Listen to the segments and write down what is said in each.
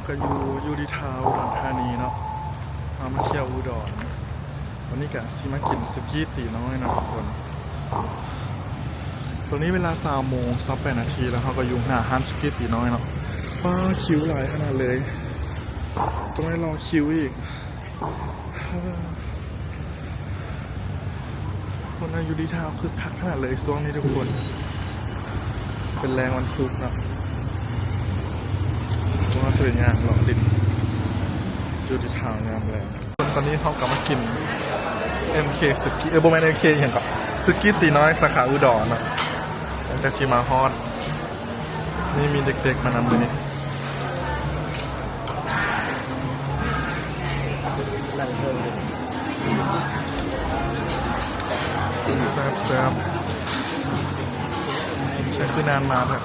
ก็อยู่ที่ทาวอุดรธานีเนาะมาเที่ยวอุดรวันนี้กะซิมากินสุกี้ตีน้อยนะทุกคนตรงนี้เวลา3:28 นาทีแล้วเขาก็อยู่หน้าร้านสุกี้ตีน้อยเนาะว้าคิวหลายขนาดเลยต้องให้รอคิวอีกคนอยู่ที่ทาวคือคักขนาดเลยช่วงนี้ทุกคนเป็นแรงวันศุกร์เนาะพวกเราสวยงามหล่อดินอยู่ที่ทาวงามแรงตอนนี้เขากลับมากิน MK สุกี้โบแมน MK อย่างกับสุกี้ตีน้อยสาขาอุดรนะจะชิมาฮอดนี่มีเด็กๆมานำเลยแซ่บใช้คือนานมาแบบ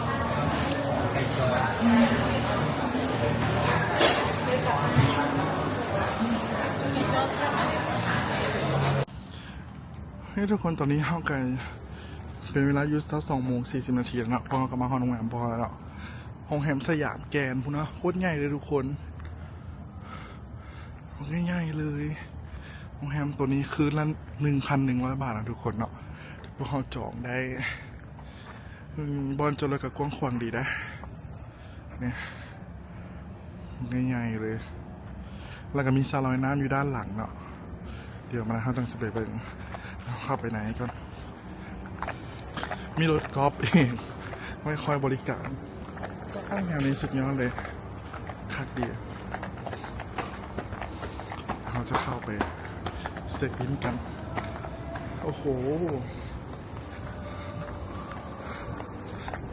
ให้ทุกคนตอนนี้เข้ากันเป็นเวลาอยู่สัก2:40 นาทีแล้วนะพอกลับมาห้องโรงแรมพอแล้วห้องแฮมสยามแกนพูนะโคตรใหญ่เลยทุกคนง่ายๆเลยห้องแฮมตัวนี้คืนละ 1,100 บาทนะทุกคนเนาะพวกเขาจองได้บอลจนเลยกับกว้างขวางดีนะเนี่ยง่ายๆเลยแล้วก็มีสระว่ายน้ำอยู่ด้านหลังเนาะเดี๋ยวมาเขาต้องสเปรย์ไปเข้าไปไหนก่อนมีรถกอล์ฟเองไม่ค่อยบริการข้างงานนี้สุดยอดเลยคักดีเราจะเข้าไปเซ็กอินกันโอ้โห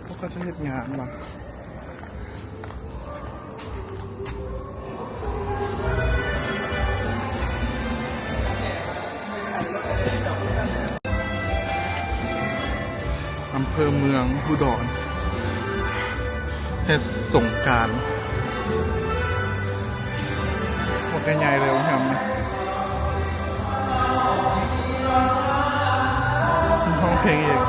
พวกเขาจะเห็นงานมาอำเภอเมืองอุดรเทศสงกรานต์หมดง่ายๆเลยว่าทำนะห้องเพลงอีก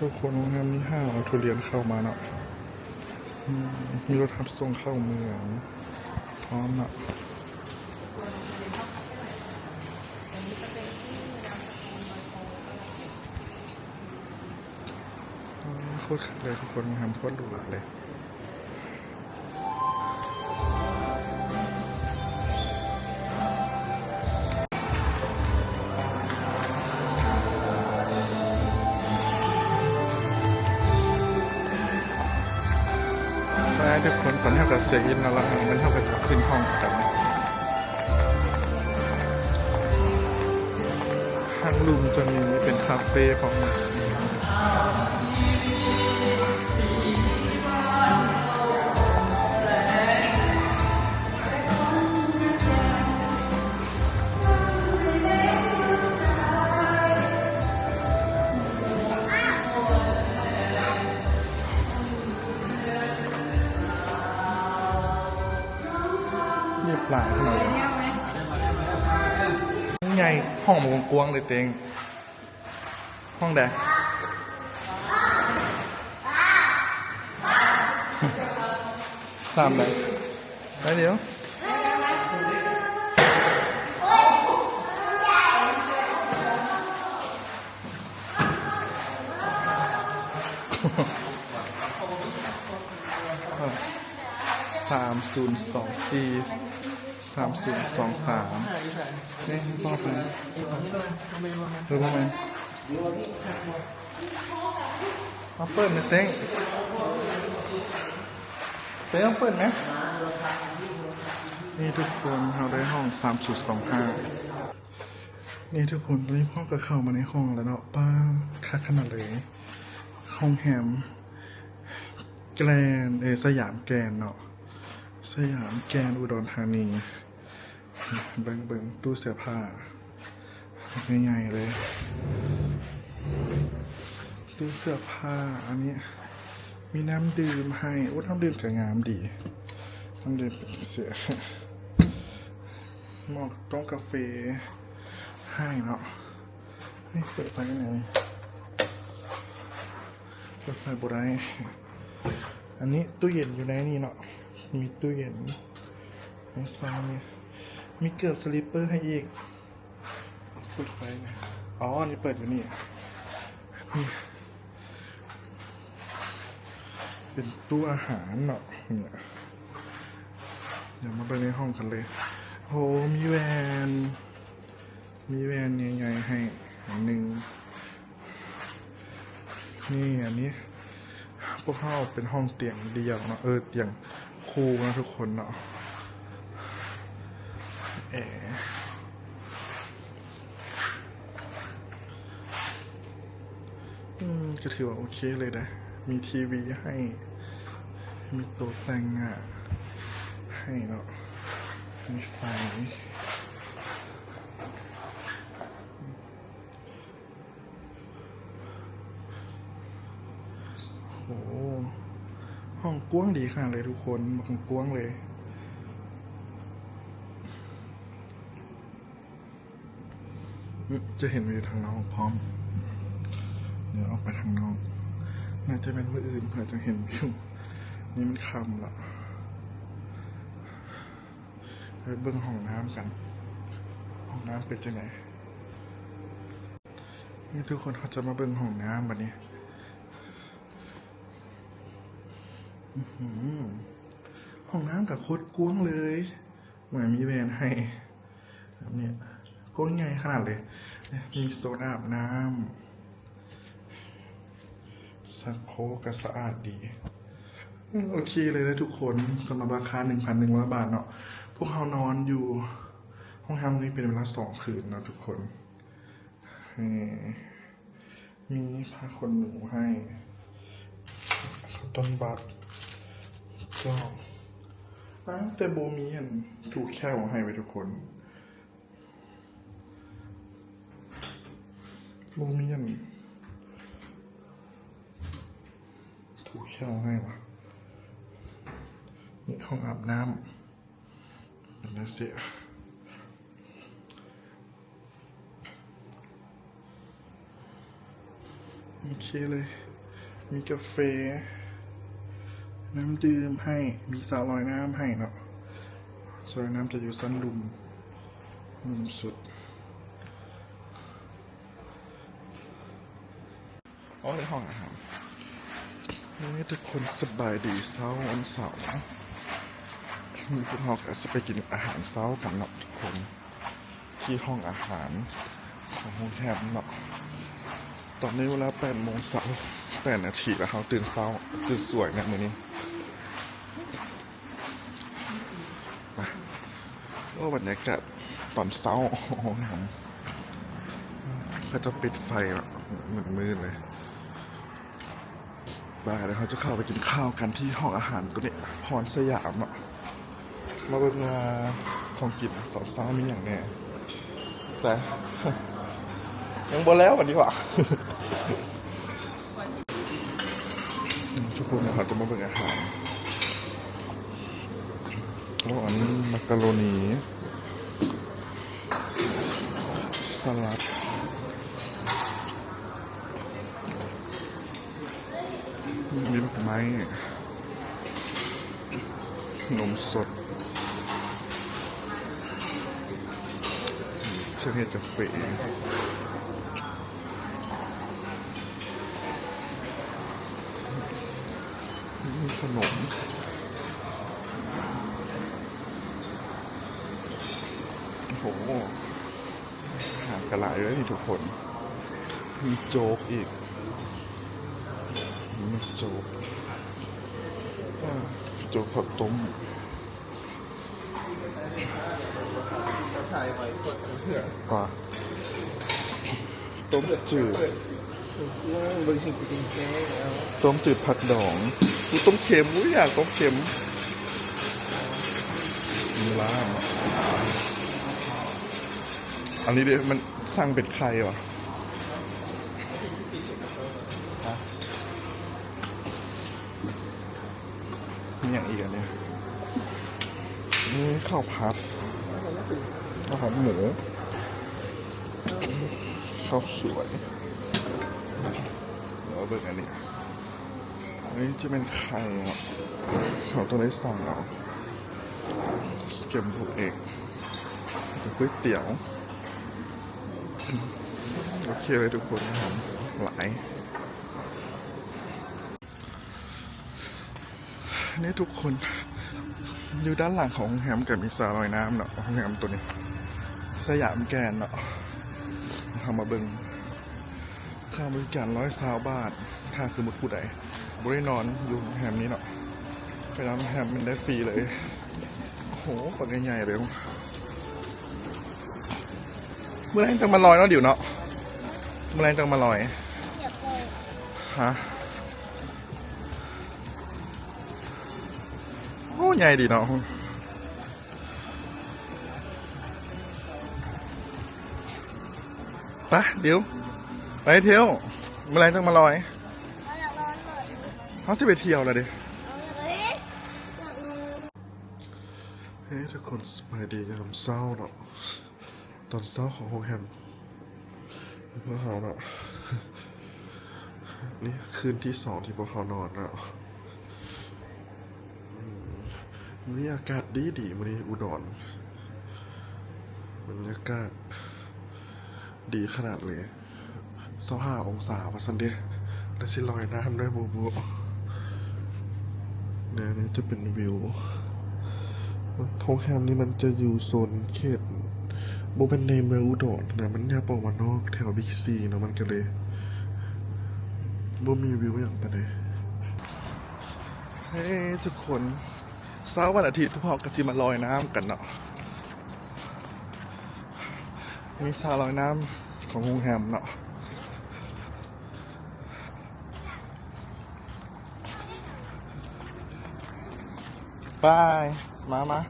ทุกคนงานมีห้าเอาทุเรียนเข้ามาเนาะมีรถทับส่งเข้าเมืองพร้อมเนาะโคตรขัดเลยทุกคนทำโคตรหรูหราเลยทุกคนตอนนี้เราก็เซ็กอินแล้วมันเท่ากับขึ้นห้องกันห้างลุมจะมีเป็นคาเฟ่ของเรียบร้อยขนาดนี้ใหญ่ห้องมันกว้างเลยเต็งห้องแดง3 เลยไปเดี๋ยว30243023นี่พ่อไปรู้ไหมเอาเปิดไหมเต้งเอาเปิดไหมนี่ทุกคนเราได้ห้อง3025นี่ทุกคนตอนนี้พ่อก็เข้ามาในห้องแล้วเนาะป้าคักขนาดเลยห้องแฮมแกรนสยามแกรนเนาะสยามแกรนอุดรธานีเบิ่งตู้เสื้อผ้าง่ายๆเลยตู้เสื้อผ้าอันนี้มีน้ำดื่มให้น้ำดื่มก็งามดี ต้องเดินเป็นเสียมองต้มกาแฟให้เนาะเปิดไฟกันไหนเปิดไฟบไรอันนี้ตู้เย็นอยู่ในนี่เนาะมีตู้เย็นในซองมีเกือบสลิปเปอร์ให้อีกเปิดไฟนะอ๋ออันนี้เปิดอยู่นี่เป็นตู้อาหารเนาะเนี่ยเดี๋ยวมาไปในห้องกันเลยโหมีแวนใหญ่ๆให้อันหนึ่งนี่อันนี้พวกเขาเป็นห้องเตียงเดียวเนาะเตียงคู่นะทุกคนเนาะก็ถือว่าโอเคเลยนะมีทีวีให้มีโต๊ะแต่งงานให้เนาะมีไฟโอ้ห้องกว้างดีค่ะเลยทุกคนห้องกว้างเลยจะเห็นวิวทางนอกพร้อมเดี๋ยวออกไปทางนอกน่าจะเป็นเมื่ออื่นเพื่อจะเห็นวิวนี่มันค่ำละไปเบิ่งห้องน้ำกันห้องน้ำเป็นจังไงนี่ทุกคนเขาจะมาเบิ่งห้องน้ำแบบนี้ห้องน้ำกับโคตรกว้างเลยเหมือนมีแวนให้แบบนี้กว้างใหญ่ขนาดเลยมีโซนอาบน้ำซักโครกก็สะอาดดีโอเคเลยนะทุกคนสำหรับราคา 1,100 บาทเนาะพวกเรานอนอยู่ห้องน้ำนี้เป็นเวลา2 คืนเนาะทุกคนมีผ้าขนหนูให้ต้นบัตรก็แต่โบมีอันถูกแค่ให้ไว้ทุกคนโบมีอันถูกแค่ให้วะนี่ห้องอาบน้ำเป็นเสียโอเคเลยมีกาแฟน้ำดื่มให้มีสระลอยน้ำให้เนาะสระลอยน้ำจะอยู่สั้นลุ่มสุดในห้องอาหารนี่ทุกคนสบายดีเช้าวันเสาร์มีพวกเราก็จะไปกินอาหารเช้ากันเนาะทุกคนที่ห้องอาหารของโรงแรมเนาะตอนนี้เวลา8 โมงเช้า8 นาทีแล้วเขาตื่นเช้าตื่นสวยเนี่ยมื้อนี้ก็บรรยากาศตอนเช้าห้องอาหารก็จะปิดไฟเหมือนมืดเลยบ่ายเดี๋ยวเขาจะเข้าไปกินข้าวกันที่ห้องอาหารตัวนี้พรสยามอ่ะมาเบิ่งว่าของกินสาวๆมีอย่างแน่แต่ยังบนแล้ววันนี้ว่ะทุกคนนะครับจะมาเบิ่งอาหารอันนี้มักกะโรนีสลัดมีลูกไม้นมสดเครื่องเทศกาแฟมีขนมโอ้โหอาหารกระไรเลยนี่ทุกคนมีโจ๊กอีกมีโจ๊กผักต้มปลาต้มจืดต้มจืดผักดองต้มเค็มอยากต้มเค็มมีลาบอันนี้เดี๋ยวมันสั่งเป็นใครวะมีอย่างอีกอันนี้ นี่ข้าวผัดข้าวผัดหมูข้าวสวยแล้วเบิกอันนี้อันนี้จะเป็นไข่เราต้องได้สั่งเอาสเก็มถูกเอกก๋วยเตี๋ยวโอเคเลยทุกคนนะครับหลายนี่ทุกคนอยู่ด้านหลังของโรงแรมกับมีสระว่ายน้ำเนาะโรงแรมตัวนี้สยามแกรนด์เนาะทำมาเบิงค่าบริการ120 บาทถ้าสมมติผู้ใดบริโนอนอยู่โรงแรมนี้เนาะไปนอนโรงแรมมันได้ฟรีเลยโอ้โหปากใหญ่ๆเลยเมื่อไรจังมาลอยเนาะเดี๋ยวเนาะเมื่อไรจังมาลอยฮะโอ้ใหญ่ดีเนาะไปเดี๋ยวไปเที่ยวเมื่อไรจังมาลอยเขาจะไปเที่ยวแล้วดิเฮ้ยทุกคนสบายดียามเศร้าเนาะตอนเศร้าของโฮแฮมพวกเขาเนาะนี่คืนที่2ที่พวกเขานอนเนาะนี่อากาศดีวันนี้อุดรบรรยากาศดีขนาดเลย25 องศาว่าสันเดียและสิลอยน้ำด้วยบูบูเนี่ยนี่จะเป็นวิวโฮแฮมนี่มันจะอยู่โซนเขตโบเป็นในเมืองอุดรนะมันแยกออกมานอกแถวบิ๊กซีเนาะมันก็เลยโบมีวิวอย่างปะเนี่ยเฮ้ยทุกคนเช้าวันอาทิตย์พวกเราก็สิมาลอยน้ำกันเนาะมีสระลอยน้ำของโฮแฮมเนาะไปมา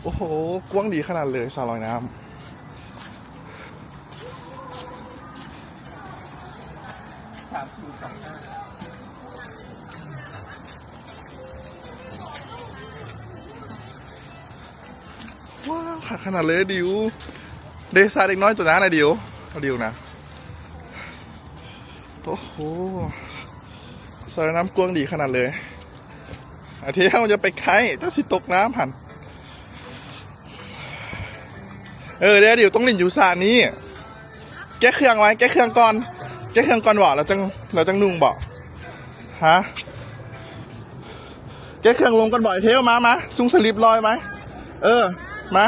โอ้โหกว้างดีขนาดเลยสระลอยน้ำว้าวขนาดเลยดิวเดซ่าเด็กน้อยตัวนั้นนะดิวเอาดิวนะโอ้โหสระน้ำกว้างดีขนาดเลยอาทิตย์เขาจะไปไข่เจ้าสิตกน้ำหันเดี๋ยวต้องเล่นอยู่สระนี้แก้เครื่องไว้แก้เครื่องก่อนบอกเราจังนุ่งบอกฮะแก้เครื่องลงกันบ่อยเทวมาซุงสลิปลอยไหมมา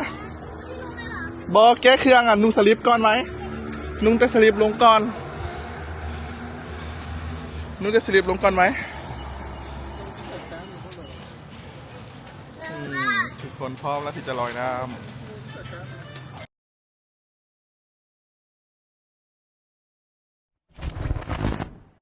บอกแก้เครื่องนุ่งสลิปก่อนไหมนุ่งแต่สลิปลงก่อนนุ่งแต่สลิปลงก่อนไหมทุกคนพร้อมแล้วที่จะลอยน้ำ